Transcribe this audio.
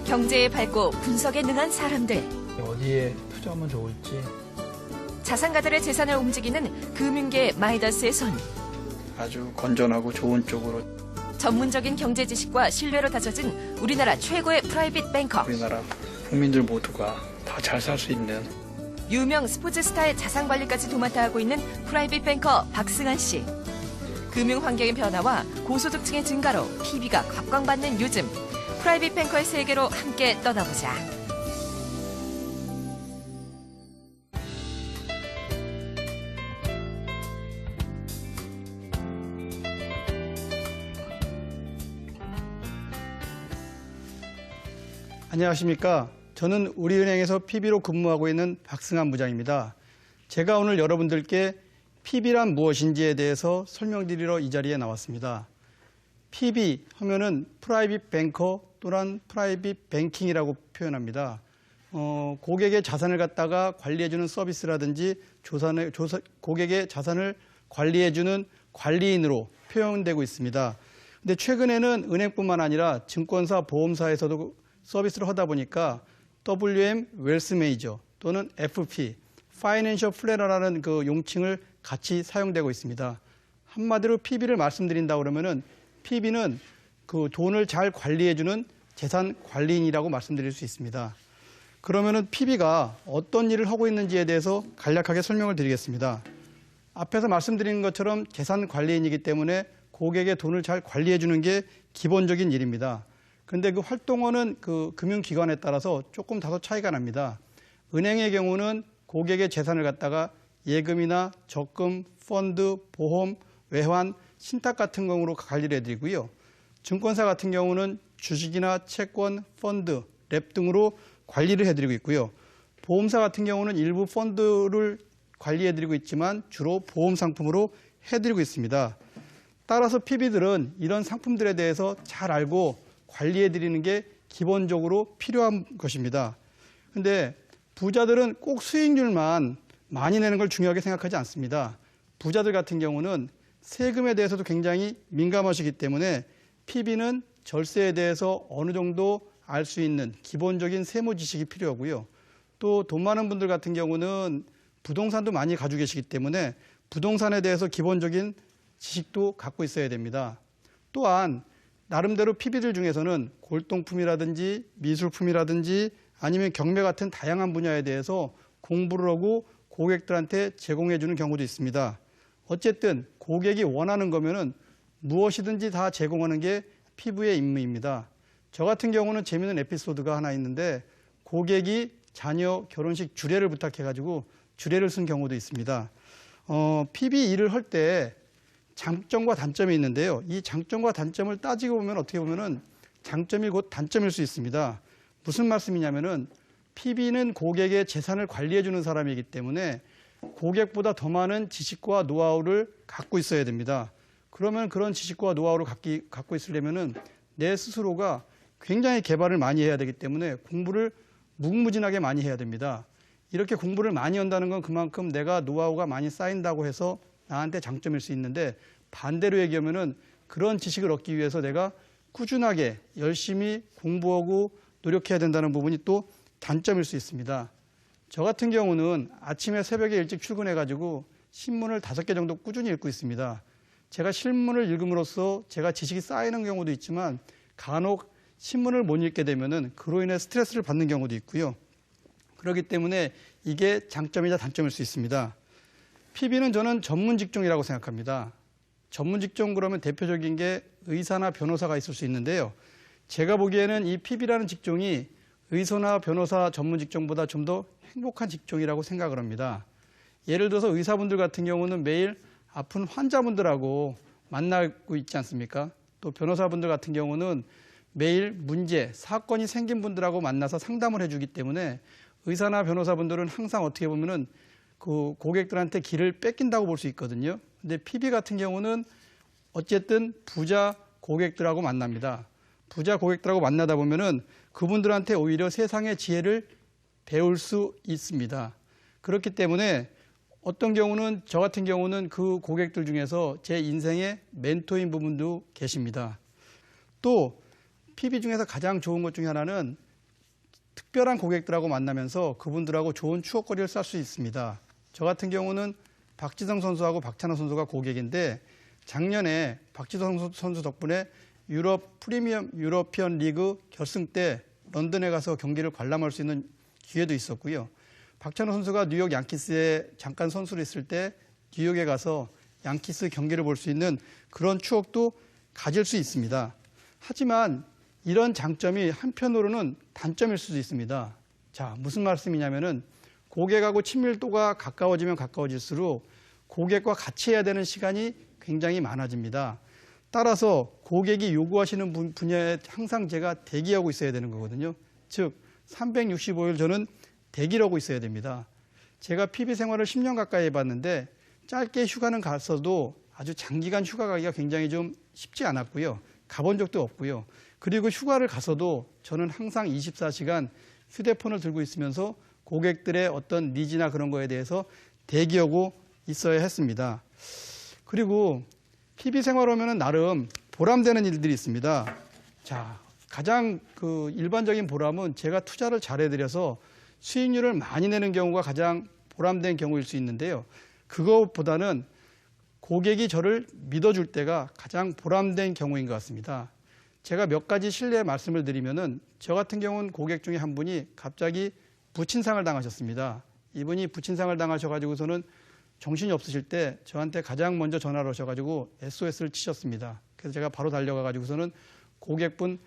경제에 밝고 분석에 능한 사람들. 어디에 투자하면 좋을지. 자산가들의 재산을 움직이는 금융계 마이더스의 손. 아주 건전하고 좋은 쪽으로. 전문적인 경제 지식과 신뢰로 다져진 우리나라 최고의 프라이빗 뱅커. 우리나라 국민들 모두가 다 잘 살 수 있는. 유명 스포츠 스타의 자산 관리까지 도맡아 하고 있는 프라이빗 뱅커 박승환 씨. 금융 환경의 변화와 고소득층의 증가로 PB가 각광받는 요즘. 프라이빗 뱅커의 세계로 함께 떠나보자. 안녕하십니까. 저는 우리은행에서 PB로 근무하고 있는 박승환 부장입니다. 제가 오늘 여러분들께 PB란 무엇인지에 대해서 설명드리러 이 자리에 나왔습니다. PB 하면은 프라이빗 뱅커 또는 프라이빗 뱅킹이라고 표현합니다. 고객의 자산을 갖다가 관리해주는 서비스라든지 고객의 자산을 관리해주는 관리인으로 표현되고 있습니다. 근데 최근에는 은행뿐만 아니라 증권사, 보험사에서도 서비스를 하다 보니까 WM 웰스 매니저 또는 FP, 파이낸셜 플래너라는 그 용칭을 같이 사용되고 있습니다. 한마디로 PB를 말씀드린다 그러면은 PB는 그 돈을 잘 관리해주는 재산 관리인이라고 말씀드릴 수 있습니다. 그러면은 PB가 어떤 일을 하고 있는지에 대해서 간략하게 설명을 드리겠습니다. 앞에서 말씀드린 것처럼 재산 관리인이기 때문에 고객의 돈을 잘 관리해주는 게 기본적인 일입니다. 근데 그 활동하는 그 금융기관에 따라서 조금 다소 차이가 납니다. 은행의 경우는 고객의 재산을 갖다가 예금이나 적금, 펀드, 보험, 외환, 신탁 같은 경우로 관리를 해드리고요. 증권사 같은 경우는 주식이나 채권, 펀드, 랩 등으로 관리를 해드리고 있고요. 보험사 같은 경우는 일부 펀드를 관리해드리고 있지만 주로 보험 상품으로 해드리고 있습니다. 따라서 PB들은 이런 상품들에 대해서 잘 알고 관리해드리는 게 기본적으로 필요한 것입니다. 근데 부자들은 꼭 수익률만 많이 내는 걸 중요하게 생각하지 않습니다. 부자들 같은 경우는 세금에 대해서도 굉장히 민감하시기 때문에 PB는 절세에 대해서 어느 정도 알 수 있는 기본적인 세무 지식이 필요하고요. 또 돈 많은 분들 같은 경우는 부동산도 많이 가지고 계시기 때문에 부동산에 대해서 기본적인 지식도 갖고 있어야 됩니다. 또한 나름대로 PB들 중에서는 골동품이라든지 미술품이라든지 아니면 경매 같은 다양한 분야에 대해서 공부를 하고 고객들한테 제공해 주는 경우도 있습니다. 어쨌든 고객이 원하는 거면은 무엇이든지 다 제공하는 게 PB의 임무입니다. 저 같은 경우는 재미있는 에피소드가 하나 있는데 고객이 자녀 결혼식 주례를 부탁해가지고 주례를 쓴 경우도 있습니다. PB 일을 할 때 장점과 단점이 있는데요. 이 장점과 단점을 따지고 보면 어떻게 보면은 장점이 곧 단점일 수 있습니다. 무슨 말씀이냐면은 PB는 고객의 재산을 관리해 주는 사람이기 때문에 고객보다 더 많은 지식과 노하우를 갖고 있어야 됩니다. 그러면 그런 지식과 노하우를 갖고 있으려면은 내 스스로가 굉장히 개발을 많이 해야 되기 때문에 공부를 무궁무진하게 많이 해야 됩니다. 이렇게 공부를 많이 한다는 건 그만큼 내가 노하우가 많이 쌓인다고 해서 나한테 장점일 수 있는데 반대로 얘기하면은 그런 지식을 얻기 위해서 내가 꾸준하게 열심히 공부하고 노력해야 된다는 부분이 또 단점일 수 있습니다. 저 같은 경우는 아침에 새벽에 일찍 출근해가지고 신문을 5개 정도 꾸준히 읽고 있습니다. 제가 신문을 읽음으로써 제가 지식이 쌓이는 경우도 있지만 간혹 신문을 못 읽게 되면은 그로 인해 스트레스를 받는 경우도 있고요. 그렇기 때문에 이게 장점이자 단점일 수 있습니다. PB는 저는 전문 직종이라고 생각합니다. 전문 직종 그러면 대표적인 게 의사나 변호사가 있을 수 있는데요. 제가 보기에는 이 PB라는 직종이 의사나 변호사 전문 직종보다 좀 더 행복한 직종이라고 생각을 합니다. 예를 들어서 의사분들 같은 경우는 매일 아픈 환자분들하고 만나고 있지 않습니까? 또 변호사분들 같은 경우는 매일 문제, 사건이 생긴 분들하고 만나서 상담을 해주기 때문에 의사나 변호사분들은 항상 어떻게 보면은 그 고객들한테 길을 뺏긴다고 볼 수 있거든요. 근데 PB 같은 경우는 어쨌든 부자 고객들하고 만납니다. 부자 고객들하고 만나다 보면은 그분들한테 오히려 세상의 지혜를 배울 수 있습니다. 그렇기 때문에 어떤 경우는 저 같은 경우는 그 고객들 중에서 제 인생의 멘토인 부분도 계십니다. 또 PB 중에서 가장 좋은 것 중에 하나는 특별한 고객들하고 만나면서 그분들하고 좋은 추억거리를 쌓을 수 있습니다. 저 같은 경우는 박지성 선수하고 박찬호 선수가 고객인데 작년에 박지성 선수 덕분에 유러피언 리그 결승 때 런던에 가서 경기를 관람할 수 있는 기회도 있었고요. 박찬호 선수가 뉴욕 양키스에 잠깐 선수로 있을 때 뉴욕에 가서 양키스 경기를 볼 수 있는 그런 추억도 가질 수 있습니다. 하지만 이런 장점이 한편으로는 단점일 수도 있습니다. 자, 무슨 말씀이냐면은 고객하고 친밀도가 가까워지면 가까워질수록 고객과 같이 해야 되는 시간이 굉장히 많아집니다. 따라서 고객이 요구하시는 분야에 항상 제가 대기하고 있어야 되는 거거든요. 즉 365일 저는 대기를 하고 있어야 됩니다. 제가 PB 생활을 10년 가까이 해봤는데 짧게 휴가는 갔어도 아주 장기간 휴가 가기가 굉장히 좀 쉽지 않았고요. 가본 적도 없고요. 그리고 휴가를 가서도 저는 항상 24시간 휴대폰을 들고 있으면서 고객들의 어떤 니즈나 그런 거에 대해서 대기하고 있어야 했습니다. 그리고 PB 생활하면 나름 보람되는 일들이 있습니다. 자, 가장 일반적인 보람은 제가 투자를 잘해드려서 수익률을 많이 내는 경우가 가장 보람된 경우일 수 있는데요. 그것보다는 고객이 저를 믿어줄 때가 가장 보람된 경우인 것 같습니다. 제가 몇 가지 실례 말씀을 드리면은 저 같은 경우는 고객 중에 한 분이 갑자기 부친상을 당하셨습니다. 이분이 부친상을 당하셔가지고서는 정신이 없으실 때 저한테 가장 먼저 전화를 하셔가지고 SOS를 치셨습니다. 그래서 제가 바로 달려가가지고서는 고객분